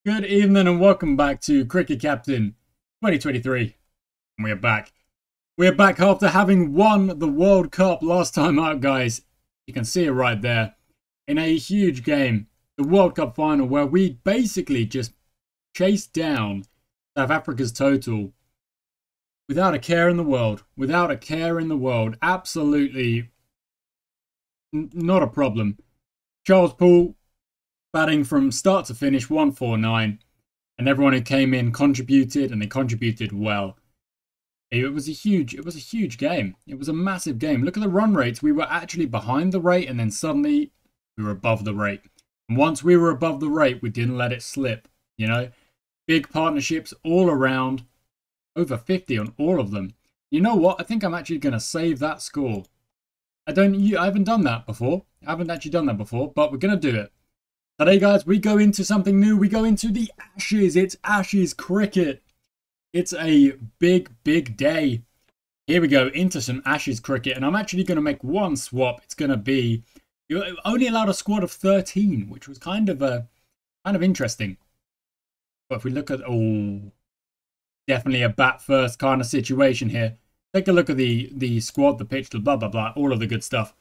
Good evening and welcome back to Cricket Captain 2023. And we're back. We're back after having won the World Cup last time out, guys. You can see it right there. In a huge game, the World Cup final, where we basically just chased down South Africa's total without a care in the world. Without a care in the world. Absolutely not a problem. Charles Poole batting from start to finish, 149, and everyone who came in contributed, and they contributed well. It was a huge game. It was a massive game. Look at the run rates. We were actually behind the rate, and then suddenly we were above the rate. And once we were above the rate, we didn't let it slip. You know, big partnerships all around, over 50 on all of them. You know what? I think I'm actually going to save that score. I haven't done that before. I haven't actually done that before, but we're going to do it. Today, guys, we go into something new. We go into the Ashes. It's Ashes cricket. It's a big day. Here we go into some Ashes cricket. And I'm actually going to make one swap. It's going to be... You're only allowed a squad of 13, which was kind of interesting. But if we look at... Oh, definitely a bat first kind of situation here. Take a look at the squad, the pitch, the blah, blah, blah. All of the good stuff.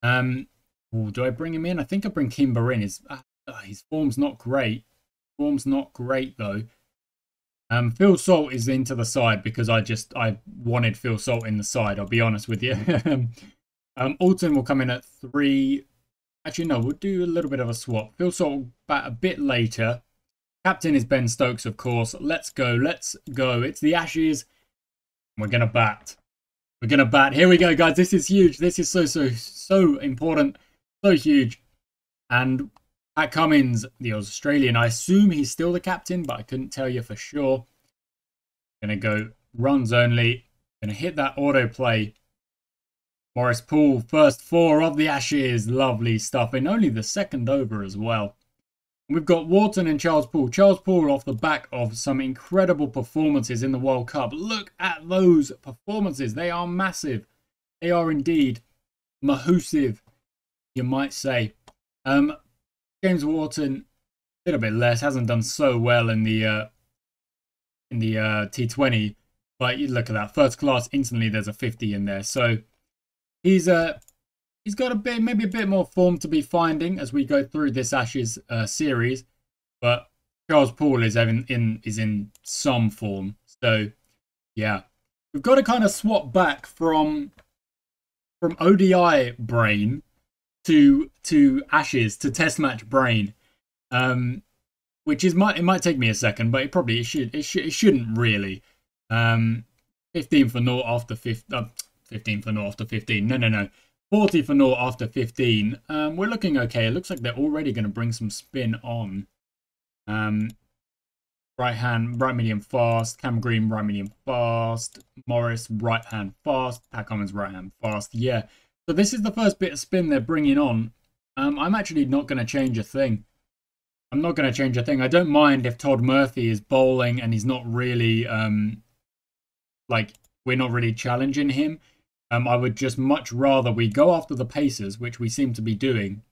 Oh, do I bring him in? I think I bring Kimber in. His form's not great. Form's not great, though. Phil Salt is into the side because I wanted Phil Salt in the side, I'll be honest with you. Alton will come in at 3. Actually, no, we'll do a little bit of a swap. Phil Salt will bat a bit later. Captain is Ben Stokes, of course. Let's go. Let's go. It's the Ashes. We're going to bat. We're going to bat. Here we go, guys. This is huge. This is so important. So huge. And Pat Cummins, the Australian, I assume he's still the captain, but I couldn't tell you for sure. Going to go runs only. Going to hit that autoplay. Maurice Poole, first 4 of the Ashes. Lovely stuff. In only the second over as well. We've got Wharton and Charles Poole. Charles Poole off the back of some incredible performances in the World Cup. Look at those performances. They are massive. They are indeed mahoosive, you might say. James Wharton, a little bit less, hasn't done so well in the T20, but you look at that first class. Instantly, there's a 50 in there. So he's got maybe a bit more form to be finding as we go through this Ashes series. But Charles Poole is in some form. So yeah, we've got to kind of swap back from ODI brain to Ashes, to Test match brain, which is it might take me a second, but it shouldn't really. 15 for naught after 15 for naught after 15. No. 40 for naught after 15. We're looking okay. It looks like they're already going to bring some spin on. Right medium fast. Cam Green right medium fast. Morris right hand fast. Pat Cummins right hand fast. Yeah. So this is the first bit of spin they're bringing on. I'm actually not going to change a thing. I'm not going to change a thing. I don't mind if Todd Murphy is bowling and he's not really, we're not really challenging him. I would just much rather we go after the Pacers, which we seem to be doing,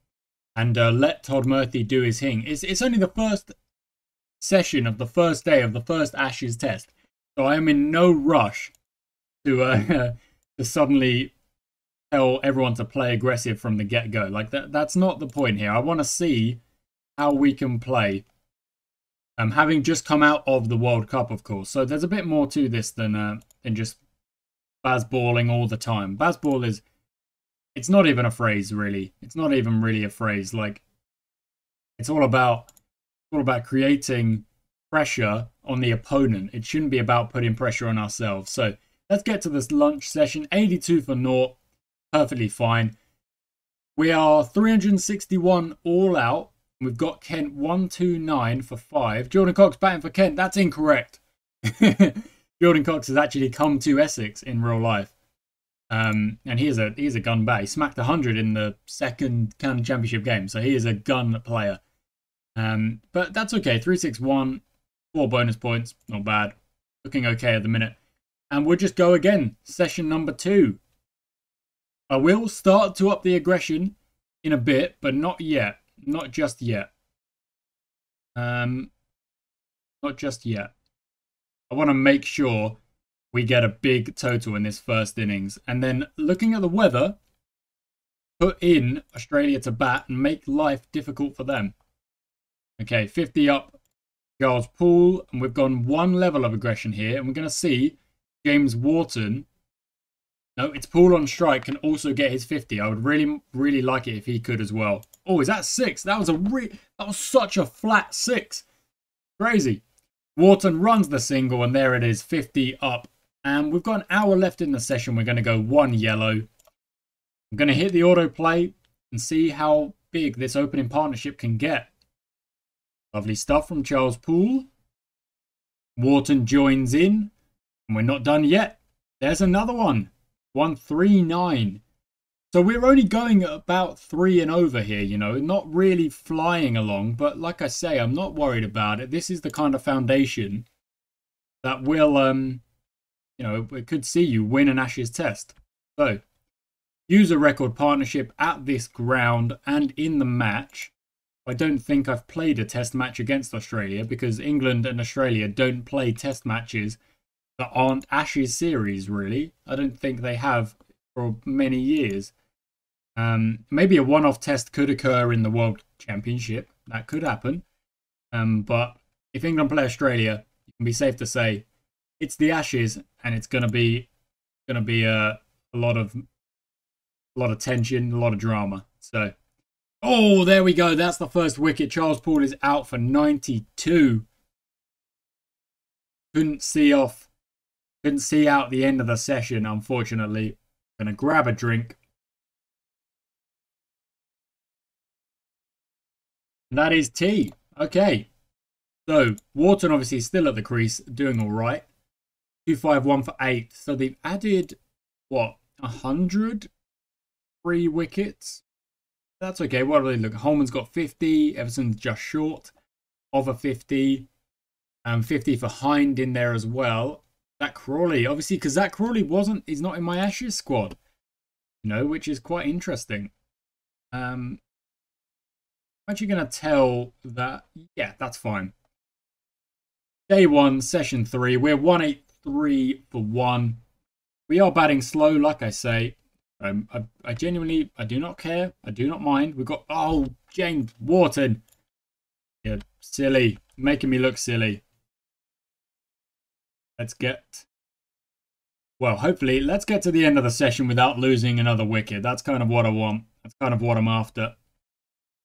and let Todd Murphy do his thing. It's only the first session of the first day of the first Ashes test. So I am in no rush to suddenly tell everyone to play aggressive from the get-go. Like that's not the point here. I want to see how we can play. Having just come out of the World Cup, of course. So there's a bit more to this than just Bazballing all the time. Bazball it's not even a phrase, really. It's not even really a phrase. Like, it's all about creating pressure on the opponent. It shouldn't be about putting pressure on ourselves. So let's get to this lunch session. 82 for naught. Perfectly fine. We are 361 all out. We've got Kent 129 for 5. Jordan Cox batting for Kent. That's incorrect. Jordan Cox has actually come to Essex in real life. And he is a gun bat. He smacked 100 in the second county championship game. So he is a gun player. But that's okay. 361, 4 bonus points. Not bad. Looking okay at the minute. And we'll just go again. Session number 2. I will start to up the aggression in a bit, but not yet. Not just yet. Not just yet. I want to make sure we get a big total in this first innings. And then looking at the weather, put in Australia to bat and make life difficult for them. Okay, 50 up, Charles Poole. And we've gone one level of aggression here. And we're going to see James Wharton. No, it's Poole on strike can also get his 50. I would really, really like it if he could as well. Oh, is that 6? That was such a flat 6. Crazy. Wharton runs the single, and there it is, 50 up. And we've got an hour left in the session. We're going to go 1 yellow. I'm going to hit the autoplay and see how big this opening partnership can get. Lovely stuff from Charles Poole. Wharton joins in, and we're not done yet. There's another one. 139. So we're only going about 3 and over here, you know, not really flying along. But like I say, I'm not worried about it. This is the kind of foundation that will, you know, it could see you win an Ashes test. So, user record partnership at this ground and in the match. I don't think I've played a test match against Australia because England and Australia don't play test matches that aren't Ashes series, really. I don't think they have for many years. Maybe a one-off test could occur in the World Championship. That could happen. But if England play Australia, you can be safe to say it's the Ashes, and it's gonna be a lot of tension, a lot of drama. So, oh, there we go. That's the first wicket. Charles Poole is out for 92. Couldn't see out the end of the session, unfortunately. Gonna grab a drink. That is tea. Okay. So, Wharton obviously still at the crease, doing all right. 251 for 8. So they've added, what, 103 wickets? That's okay. What do they look? Holman's got 50. Everson's just short of a 50. 50 for Hind in there as well. Zach Crawley, obviously, because Zach Crawley he's not in my Ashes squad. You know, which is quite interesting. I'm actually going to tell that, yeah, that's fine. Day 1, session 3. We're 183 for 1. We are batting slow, like I say. I genuinely, I do not care. I do not mind. We've got, oh, James Wharton. Yeah, silly. Making me look silly. Hopefully, let's get to the end of the session without losing another wicket. That's kind of what I want. That's kind of what I'm after.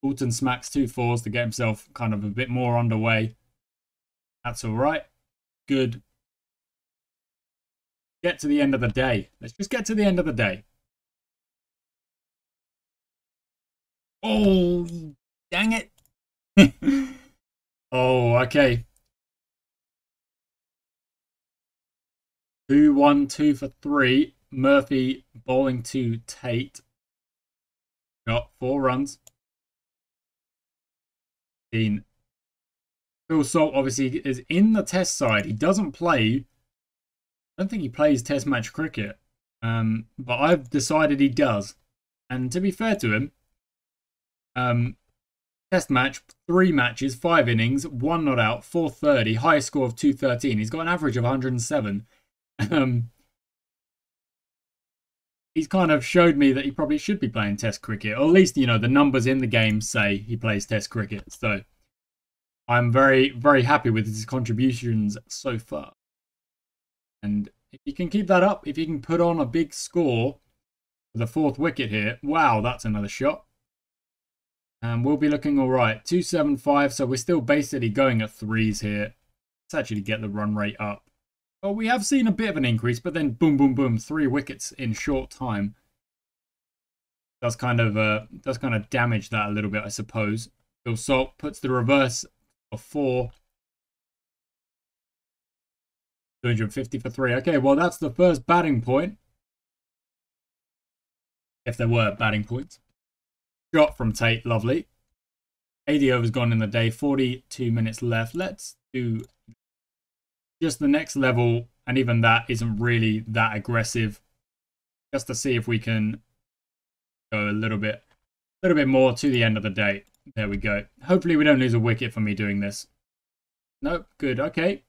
Wharton smacks 2 fours to get himself kind of a bit more underway. That's all right. Good. Get to the end of the day. Let's just get to the end of the day. Oh, dang it. Oh, okay. 2-1-2 for 3. Murphy bowling to Tate. Got 4 runs. Phil Salt obviously is in the test side. He doesn't play. I don't think he plays test match cricket. But I've decided he does. And to be fair to him, test match, 3 matches, 5 innings, 1 not out, 430, highest score of 213. He's got an average of 107. He's kind of showed me that he probably should be playing test cricket. Or at least, you know, the numbers in the game say he plays test cricket. So I'm very, very happy with his contributions so far. And if you can keep that up, if you can put on a big score for the 4th wicket here, wow, that's another shot. And we'll be looking all right. 275, so we're still basically going at 3s here. Let's actually get the run rate up. Well, we have seen a bit of an increase, but then boom, boom, boom, 3 wickets in short time. Does kind of damage that a little bit, I suppose. Phil Salt puts the reverse of 4. 250 for 3. Okay, well, that's the first batting point. If there were batting points. Shot from Tate, lovely. 80 overs gone in the day, 42 minutes left. Let's do just the next level, and even that isn't really that aggressive. Just to see if we can go a little bit more to the end of the day. There we go. Hopefully we don't lose a wicket for me doing this. Nope, good, okay.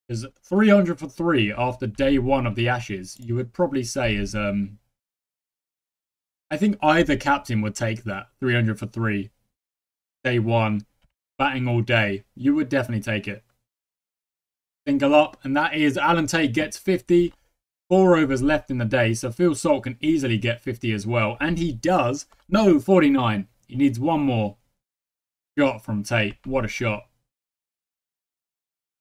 Because 300 for 3 after day 1 of the Ashes, you would probably say is, I think either captain would take that. 300 for 3. Day 1. Batting all day. You would definitely take it. Single up, and that is Alan Tate gets 50. 4 overs left in the day, so Phil Salt can easily get 50 as well. And he does. No, 49. He needs one more. Shot from Tate. What a shot.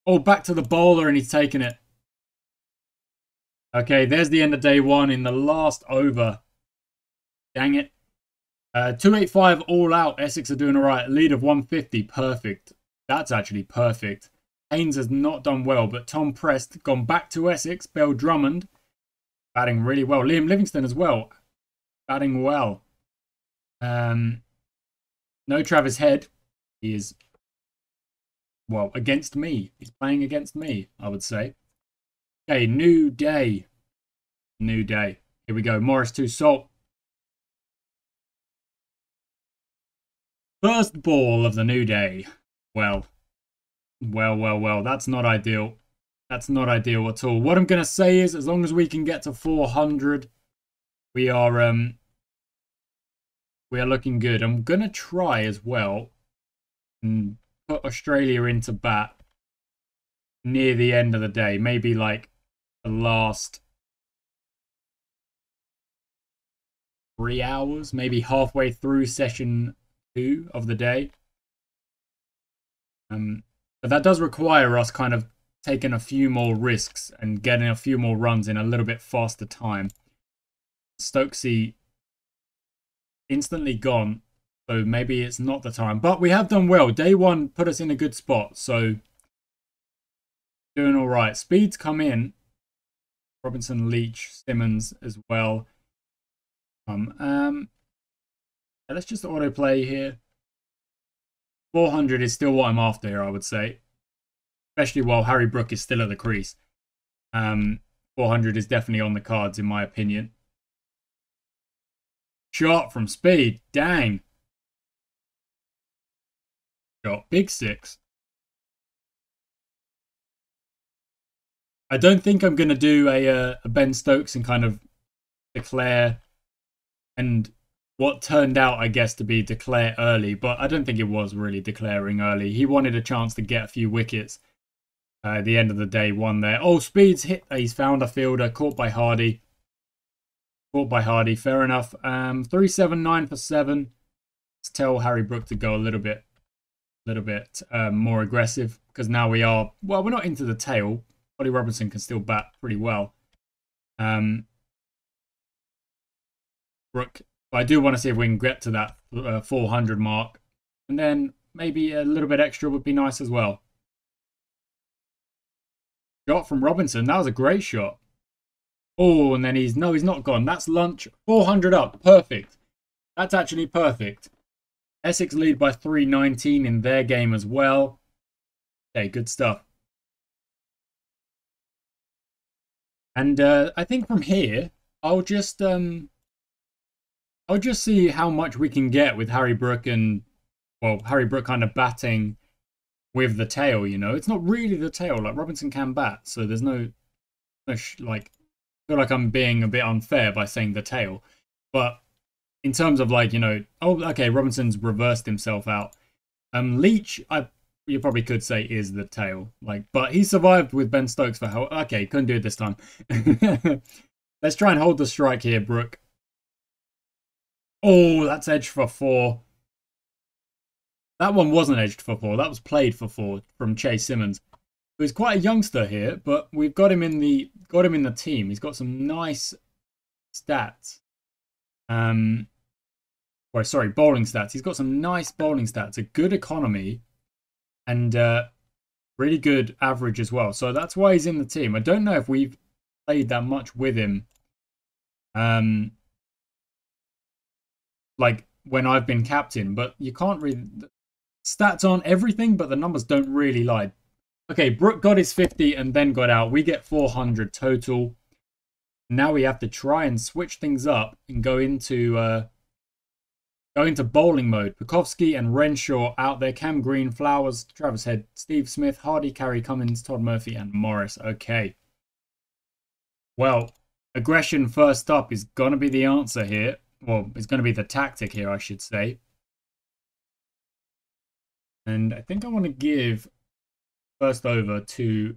Oh, back to the bowler, and he's taking it. Okay, there's the end of day 1 in the last over. Dang it. 285 all out. Essex are doing all right. Lead of 150. Perfect. That's actually perfect. Haynes has not done well, but Tom Prest gone back to Essex. Bell Drummond batting really well. Liam Livingston as well. Batting well. No Travis Head. He is, well, against me. He's playing against me, I would say. Okay, new day. New day. Here we go. Morris to Salt. First ball of the new day. Well. That's not ideal. That's not ideal at all. What I'm going to say is, as long as we can get to 400, we are looking good. I'm going to try as well and put Australia into bat near the end of the day. Maybe like the last 3 hours, maybe halfway through session 2 of the day. But that does require us kind of taking a few more risks and getting a few more runs in a little bit faster time. Stokesy instantly gone, so maybe it's not the time. But we have done well. Day 1 put us in a good spot, so doing all right. Speeds come in. Robinson, Leach, Simmons as well. Let's just autoplay here. 400 is still what I'm after here, I would say. Especially while Harry Brook is still at the crease. 400 is definitely on the cards, in my opinion. Shot from Speed. Dang. Shot. Big 6. I don't think I'm going to do a Ben Stokes and kind of declare and what turned out, I guess, to be declare early, but I don't think it was really declaring early. He wanted a chance to get a few wickets. At the end of the day, one there. Oh, Speed's hit. He's found a fielder. Caught by Hardy. Caught by Hardy. Fair enough. 379 for 7. Let's tell Harry Brook to go a little bit more aggressive, because now we are, well, we're not into the tail. Ollie Robinson can still bat pretty well. Brook. But I do want to see if we can get to that 400 mark. And then maybe a little bit extra would be nice as well. Shot from Robinson. That was a great shot. Oh, and then he's not gone. That's lunch. 400 up. Perfect. That's actually perfect. Essex lead by 319 in their game as well. Okay, good stuff. And I think from here, I'll just see how much we can get with Harry Brook and, well, Harry Brook kind of batting with the tail, you know. It's not really the tail. Like, Robinson can bat, so there's no like, I feel like I'm being a bit unfair by saying the tail. But in terms of, like, you know, oh, okay, Robinson's reversed himself out. Leach, you probably could say is the tail. Like, but he survived with Ben Stokes for how, okay, couldn't do it this time. Let's try and hold the strike here, Brook. Oh, that's edged for 4. That one wasn't edged for 4. That was played for 4 from Chase Simmons, who's quite a youngster here, but we've got him in the team. He's got some nice stats. Bowling stats. He's got some nice bowling stats, a good economy, and really good average as well. So that's why he's in the team. I don't know if we've played that much with him. Like when I've been captain, but you can't read stats on everything, but the numbers don't really lie. Okay, Brook got his 50 and then got out. We get 400 total. Now we have to try and switch things up and go into Going to bowling mode. Pukowski and Renshaw out there. Cam Green, Flowers, Travis Head, Steve Smith, Hardy, Carey, Cummins, Todd Murphy, and Morris. Okay. Well, aggression first up is going to be the answer here. Well, it's going to be the tactic here, I should say. And I think I want to give first over to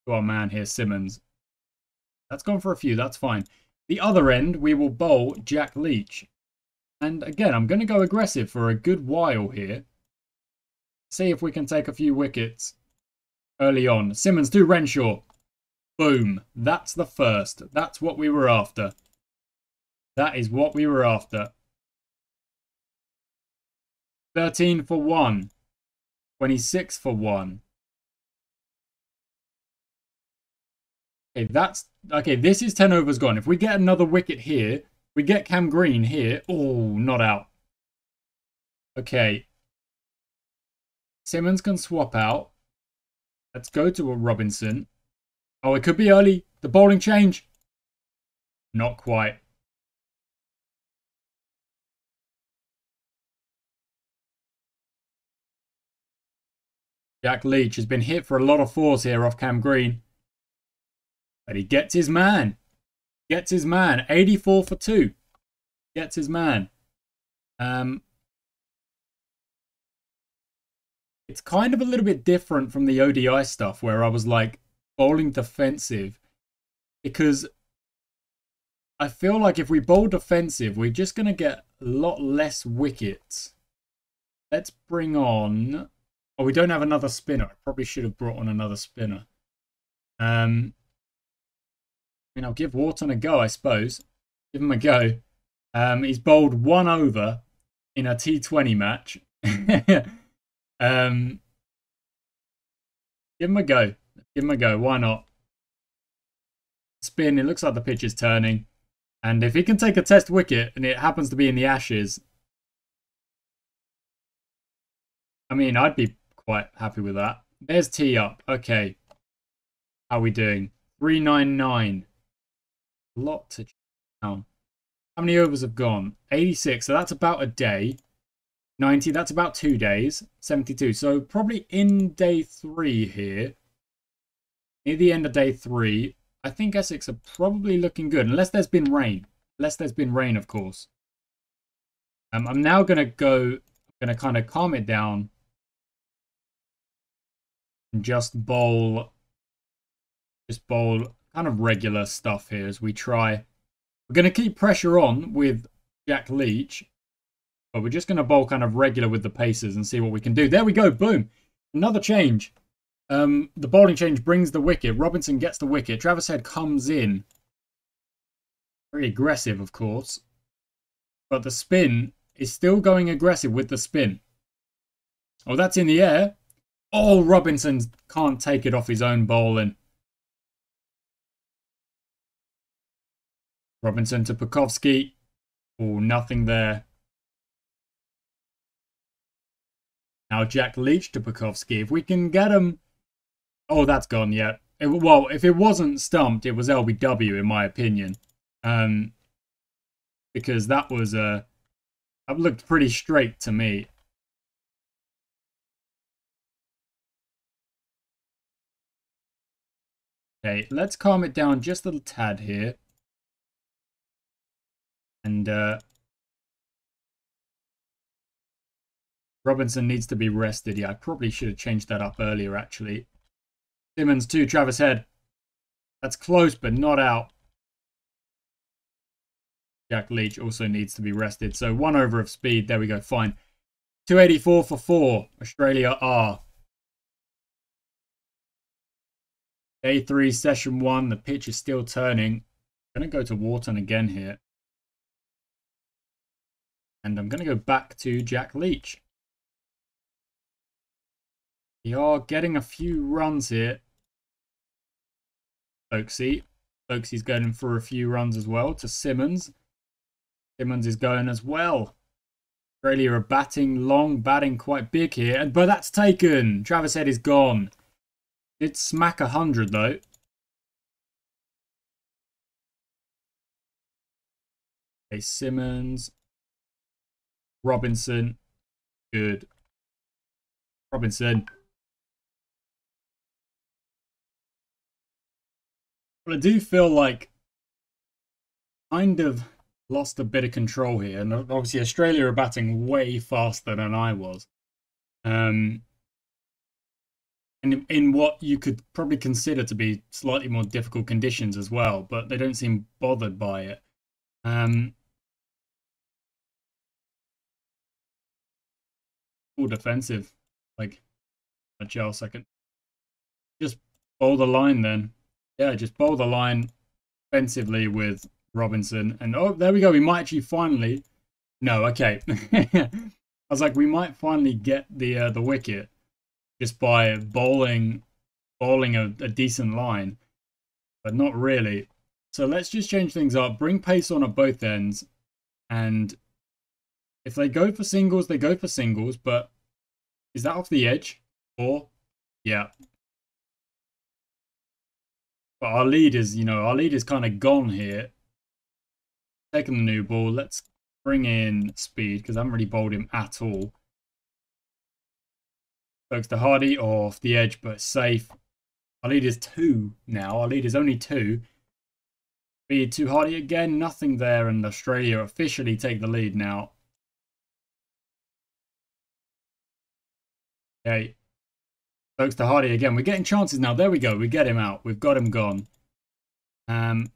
our man here, Simmons. That's gone for a few. That's fine. The other end, we will bowl Jack Leach. And again, I'm going to go aggressive for a good while here. See if we can take a few wickets early on. Simmons to Renshaw. Boom. That's the first. That's what we were after. That is what we were after. 13 for 1. 26 for 1. Okay, this is 10 overs gone. If we get another wicket here, we get Cam Green here. Oh, not out. Okay. Simmons can swap out. Let's go to a Robinson. Oh, it could be early. The bowling change. Not quite. Jack Leach has been hit for a lot of fours here off Cam Green. But he gets his man. Gets his man. 84 for 2. Gets his man. It's kind of a little bit different from the ODI stuff where I was like bowling defensive. Because I feel like if we bowl defensive, we're just going to get a lot less wickets. Let's bring on... Oh, we don't have another spinner. I probably should have brought on another spinner. I mean, I'll give Wharton a go, I suppose. Give him a go. He's bowled 1 over in a T20 match. Give him a go. Give him a go. Why not? Spin. It looks like the pitch is turning. And if he can take a test wicket and it happens to be in the Ashes, I mean, I'd be quite happy with that. There's tee up. Okay. How are we doing? 399. A lot to check down. How many overs have gone? 86. So that's about a day. 90. That's about 2 days. 72. So probably in day 3 here. Near the end of day 3. I think Essex are probably looking good. Unless there's been rain. Unless there's been rain, of course. I'm now going to go... I'm going to kind of calm it down. And just bowl kind of regular stuff here as we try. We're going to keep pressure on with Jack Leach, but we're just going to bowl kind of regular with the paces and see what we can do. There we go. Boom. Another change. The bowling change brings the wicket. Robinson gets the wicket. Travis Head comes in. Very aggressive, of course. But the spin is still going aggressive with the spin. Oh, that's in the air. Oh, Robinson can't take it off his own bowling. Robinson to Pukowski. Oh, nothing there. Now Jack Leach to Pukowski. If we can get him... Oh, that's gone, yeah. Well, if it wasn't stumped, it was LBW, in my opinion. Because that was... that looked pretty straight to me. Okay, let's calm it down just a little tad here. And Robinson needs to be rested. Yeah, I probably should have changed that up earlier, actually. Simmons to Travis Head. That's close, but not out. Jack Leach also needs to be rested. So 1 over of speed. There we go. Fine. 284 for 4. Australia are. Day 3, session 1. The pitch is still turning. I'm going to go to Wharton again here. And I'm going to go back to Jack Leach. We are getting a few runs here. Oaksy's going for a few runs as well to Simmons. Simmons is going as well. Australia are batting long, batting quite big here. But that's taken. Travis Head is gone. Did smack 100 though. Okay, Simmons. Robinson. Good. Robinson. But I do feel like kind of lost a bit of control here. And obviously Australia are batting way faster than I was. And in what you could probably consider to be slightly more difficult conditions as well, but they don't seem bothered by it. All defensive, like a gel second. Just bowl the line then. Yeah, just bowl the line offensively with Robinson. And oh, there we go. We might actually finally. No, okay. I was like, we might finally get the wicket just by bowling a decent line, but not really. So let's just change things up. Bring pace on at both ends, and if they go for singles, they go for singles. But is that off the edge? Or yeah. But our lead is, our lead is kind of gone here. Taking the new ball. Let's bring in speed because I haven't really bowled him at all. Stokes to Hardy off the edge, but safe. Our lead is 2 now. Our lead is only 2. Speed to Hardy again. Nothing there, and Australia officially take the lead now. Okay. Stokes to Hardy again. We're getting chances now. There we go. We get him out. We've got him gone. And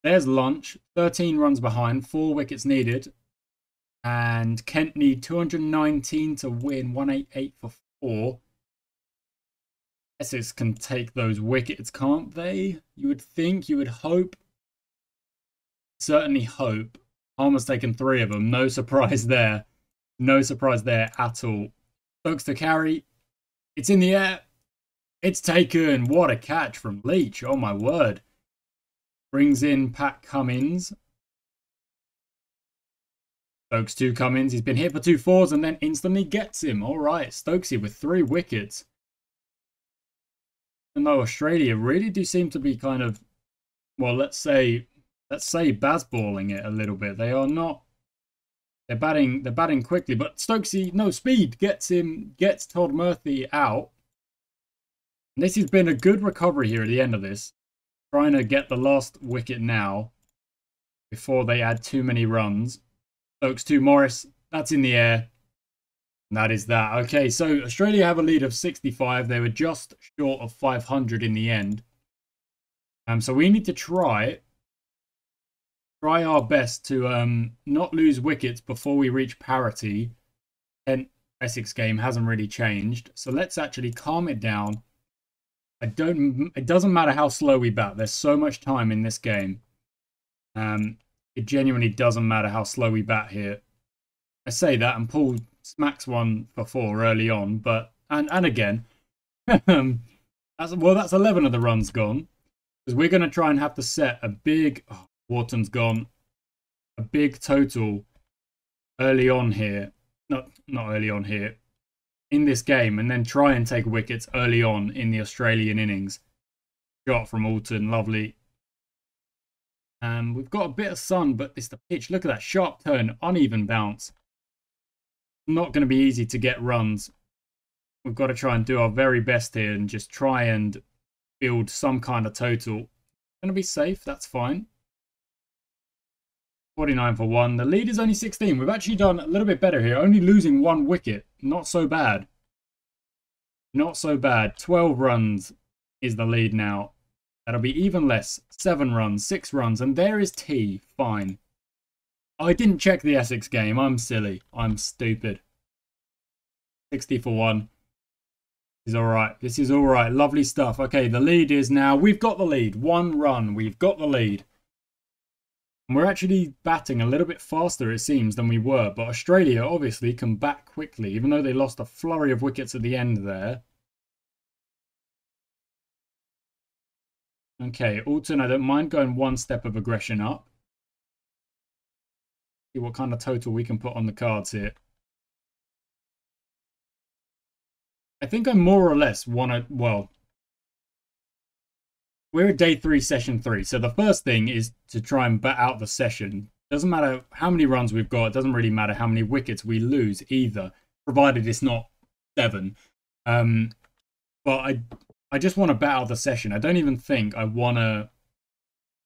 there's Lunch. 13 runs behind. 4 wickets needed. And Kent need 219 to win. 188 for 4. Essex can take those wickets, can't they? You would think. You would hope. Certainly hope. Palmer's taken 3 of them. No surprise there. No surprise there at all. Stokes to carry. It's in the air. It's taken. What a catch from Leach. Oh my word. Brings in Pat Cummins. Stokes to Cummins. He's been hit for 2 fours and then instantly gets him. All right. Stokesy with 3 wickets. And though Australia really do seem to be kind of, well, let's say basballing it a little bit. They are not. They're batting quickly, but Stokesy, no speed, gets Todd Murphy out. And this has been a good recovery here at the end of this. Trying to get the last wicket now before they add too many runs. Stokes to Morris, that's in the air. And that is that. Okay, so Australia have a lead of 65. They were just short of 500 in the end. So we need to try our best to not lose wickets before we reach parity. And Essex game hasn't really changed, so let's actually calm it down. It doesn't matter how slow we bat. There's so much time in this game. It genuinely doesn't matter how slow we bat here. I say that, and Paul smacks one for 4 early on, but and again, that's 11 of the runs gone because we're going to try and have to set a big. Wharton's gone. A big total early on here. Not early on here. In this game. And then try and take wickets early on in the Australian innings. Shot from Alton. Lovely. We've got a bit of sun, but it's the pitch. Look at that. Sharp turn. Uneven bounce. Not going to be easy to get runs. We've got to try and do our very best here and just try and build some kind of total. Going to be safe. That's fine. 49 for 1. The lead is only 16. We've actually done a little bit better here. Only losing 1 wicket. Not so bad. Not so bad. 12 runs is the lead now. That'll be even less. 7 runs, 6 runs, and there is T. Fine. I didn't check the Essex game. I'm silly. I'm stupid. 60 for 1. This is alright. This is alright. Lovely stuff. Okay, the lead is now. We've got the lead. 1 run. We've got the lead. And we're actually batting a little bit faster, it seems, than we were. But Australia, obviously, can bat quickly, even though they lost a flurry of wickets at the end there. Okay, Alton, I don't mind going 1 step of aggression up. See what kind of total we can put on the cards here. I think I more or less want to, well, we're at day 3, session 3. So the first thing is to try and bat out the session. Doesn't matter how many runs we've got. It doesn't really matter how many wickets we lose either, provided it's not 7. But I just want to bat out the session. I don't even think I want to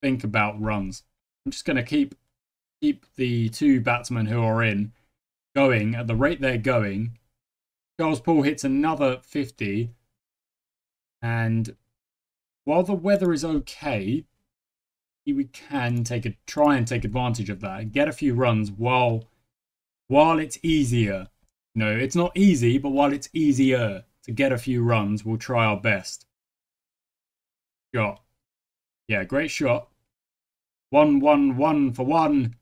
think about runs. I'm just going to keep the 2 batsmen who are in going at the rate they're going. Charles Paul hits another 50. And while the weather is okay, we can try and take advantage of that and get a few runs while it's easier. No, it's not easy, but while it's easier to get a few runs, we'll try our best. Shot. Yeah, great shot. 1-1-1 for 1.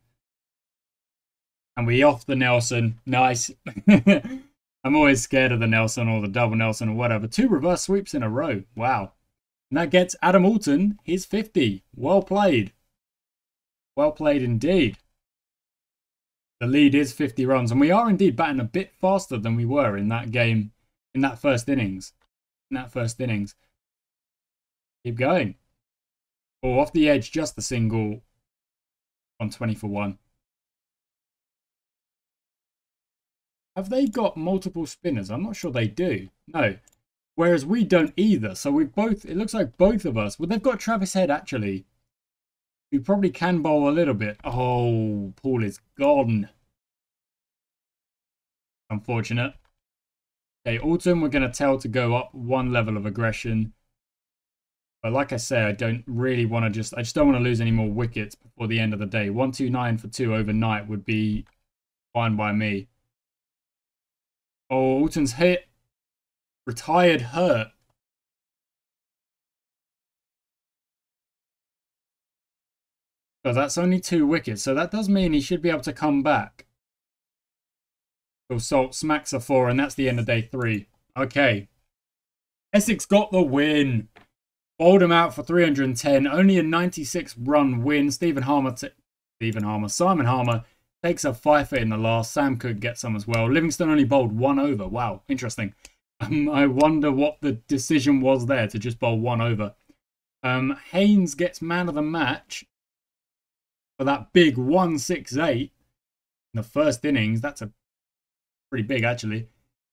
And we off the Nelson. Nice. I'm always scared of the Nelson or the double Nelson or whatever. 2 reverse sweeps in a row. Wow. And that gets Adam Alton his 50. Well played. Well played indeed. The lead is 50 runs. And we are indeed batting a bit faster than we were in that game, in that first innings. Keep going. Oh, off the edge, just the single on 20 for 1. Have they got multiple spinners? I'm not sure they do. No. Whereas we don't either. So we've both, it looks like both of us. Well, they've got Travis Head actually. Who probably can bowl a little bit. Oh, Paul is gone. Unfortunate. Okay, Alton, we're going to tell to go up 1 level of aggression. But like I say, I don't really want to I just don't want to lose any more wickets before the end of the day. 129 for 2 overnight would be fine by me. Oh, Alton's hit. Retired hurt. So that's only 2 wickets. So that does mean he should be able to come back. So Salt smacks a 4, and that's the end of day 3. Okay. Essex got the win. Bowled him out for 310. Only a 96-run win. Simon Harmer takes a 5 in the last. Sam Cook gets some as well. Livingston only bowled 1 over. Wow, interesting. I wonder what the decision was there to just bowl 1 over. Haynes gets man of the match for that big 168 in the first innings. That's a pretty big, actually.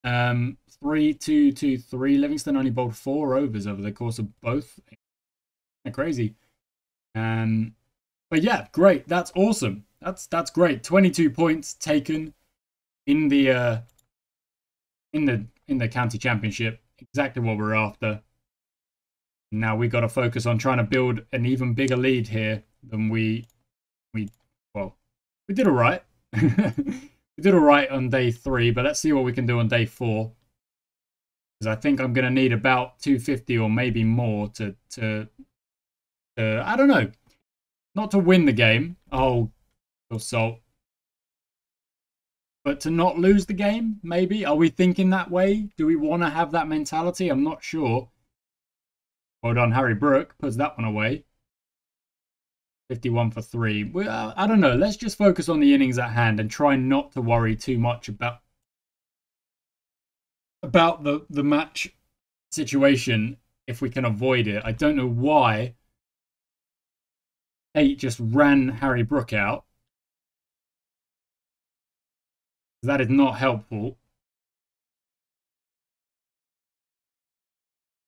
3-2-2-3. Livingston only bowled 4 overs over the course of both. Crazy. But yeah, great. That's awesome. That's great. 22 points taken in the county championship. Exactly what we're after. Now we got to focus on trying to build an even bigger lead here than we did all right. We did all right on day 3, but let's see what we can do on day 4. Because I think I'm going to need about 250 or maybe more to I don't know, not to win the game. Oh, Salt. But to not lose the game, maybe? Are we thinking that way? Do we want to have that mentality? I'm not sure. Well done, Harry Brook. Puts that one away. 51 for 3. I don't know. Let's just focus on the innings at hand and try not to worry too much about the match situation if we can avoid it. I don't know why Tate just ran Harry Brook out. That is not helpful.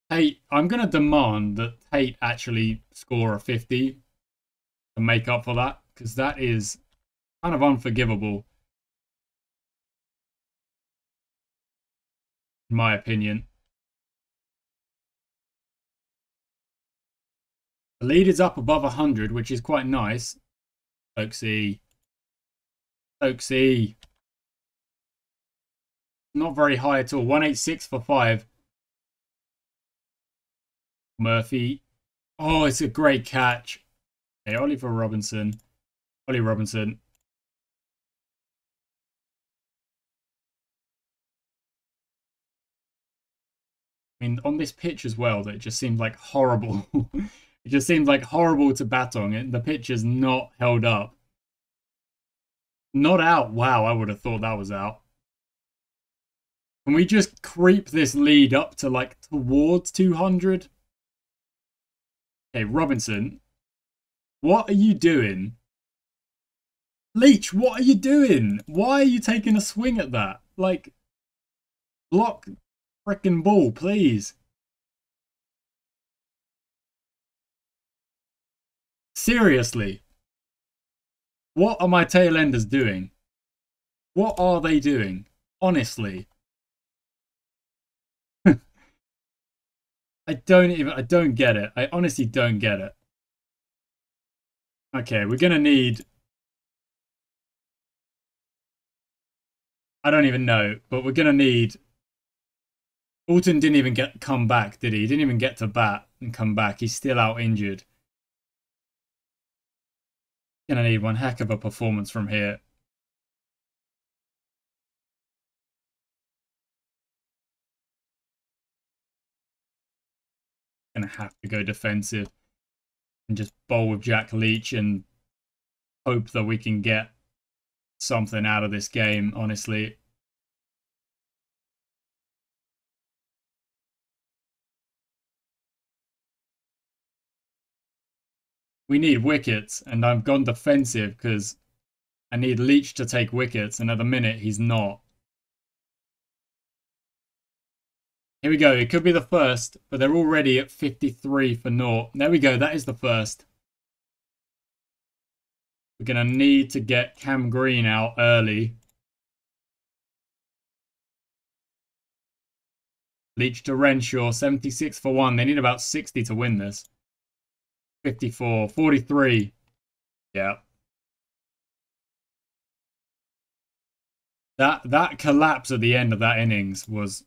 Tate, I'm going to demand that Tate actually score a 50 to make up for that, because that is kind of unforgivable, in my opinion. The lead is up above 100, which is quite nice. Stokesy. Not very high at all. 186 for 5. Murphy. Oh, it's a great catch. Okay, Ollie Robinson. I mean, on this pitch as well, that just seemed like horrible. It just seemed like horrible to bat on. The pitch is not held up. Not out. Wow, I would have thought that was out. Can we just creep this lead up to like towards 200? Okay, Robinson. What are you doing? Leach, what are you doing? Why are you taking a swing at that? Like, block frickin' ball, please. Seriously. What are my tail enders doing? What are they doing? Honestly. I don't get it. I honestly don't get it. Okay, we're gonna need... I don't even know, but we're gonna need... Alton didn't even come back, did he? He didn't even get to bat and come back. He's still out injured. Gonna need one heck of a performance from here. Gonna have to go defensive and just bowl with Jack Leach and hope that we can get something out of this game, honestly. We need wickets, and I've gone defensive because I need Leach to take wickets, and at the minute he's not. Here we go. It could be the first, but they're already at 53 for naught. There we go. That is the first. We're going to need to get Cam Green out early. Leach to Renshaw, 76 for 1. They need about 60 to win this. 54, 43. Yeah. That collapse at the end of that innings was...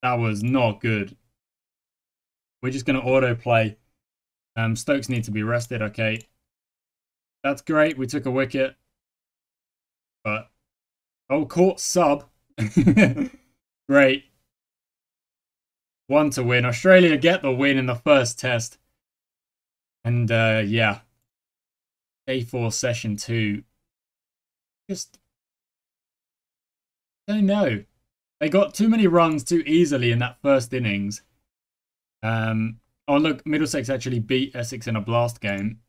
That was not good. We're just going to autoplay. Stokes need to be rested, okay. That's great. We took a wicket. But... Oh, caught sub. Great. 1 to win. Australia get the win in the first test. And, yeah. Day 4, session 2. Just... I don't know. They got too many runs too easily in that first innings. Oh, look. Middlesex actually beat Essex in a blast game.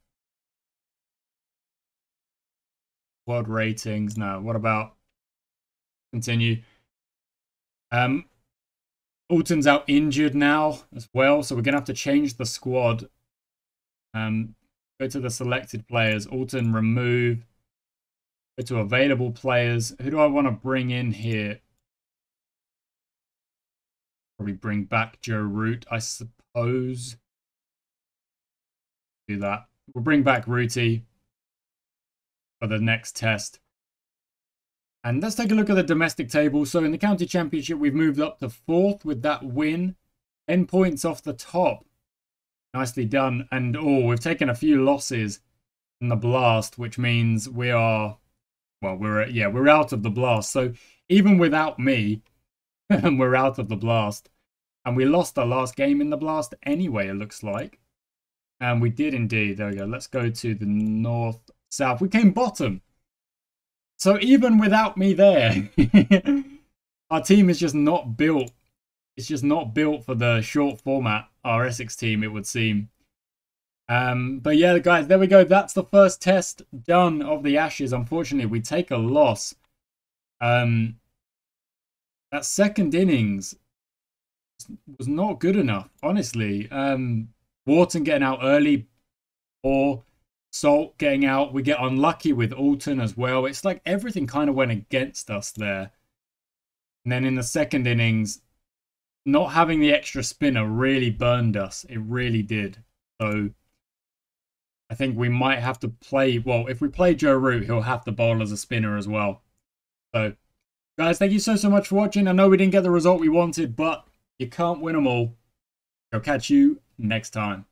World ratings. No, what about... Continue. Alton's out injured now as well, so we're going to have to change the squad. Go to the selected players. Alton remove. Go to available players. Who do I want to bring in here? Probably bring back Joe Root, I suppose. Do that. We'll bring back Rooty for the next test. And let's take a look at the domestic table. So in the county championship, we've moved up to 4th with that win. 10 points off the top. Nicely done. And oh, we've taken a few losses in the blast, which means we are, well, we're out of the blast. So even without me, we're out of the blast. And we lost our last game in the blast anyway, it looks like. And we did indeed. There we go. Let's go to the north, south. We came bottom. So even without me there, our team is just not built. It's just not built for the short format, our Essex team, it would seem. But yeah, guys, there we go. That's the first test done of the Ashes. Unfortunately, we take a loss. That second innings was not good enough, honestly. Wharton getting out early, or Salt getting out. We get unlucky with Alton as well. It's like everything kind of went against us there. And then in the second innings, not having the extra spinner really burned us. It really did. So I think we might have to play... Well, if we play Joe Root, he'll have to bowl as a spinner as well. So, guys, thank you so much for watching. I know we didn't get the result we wanted, but you can't win them all. I'll catch you next time.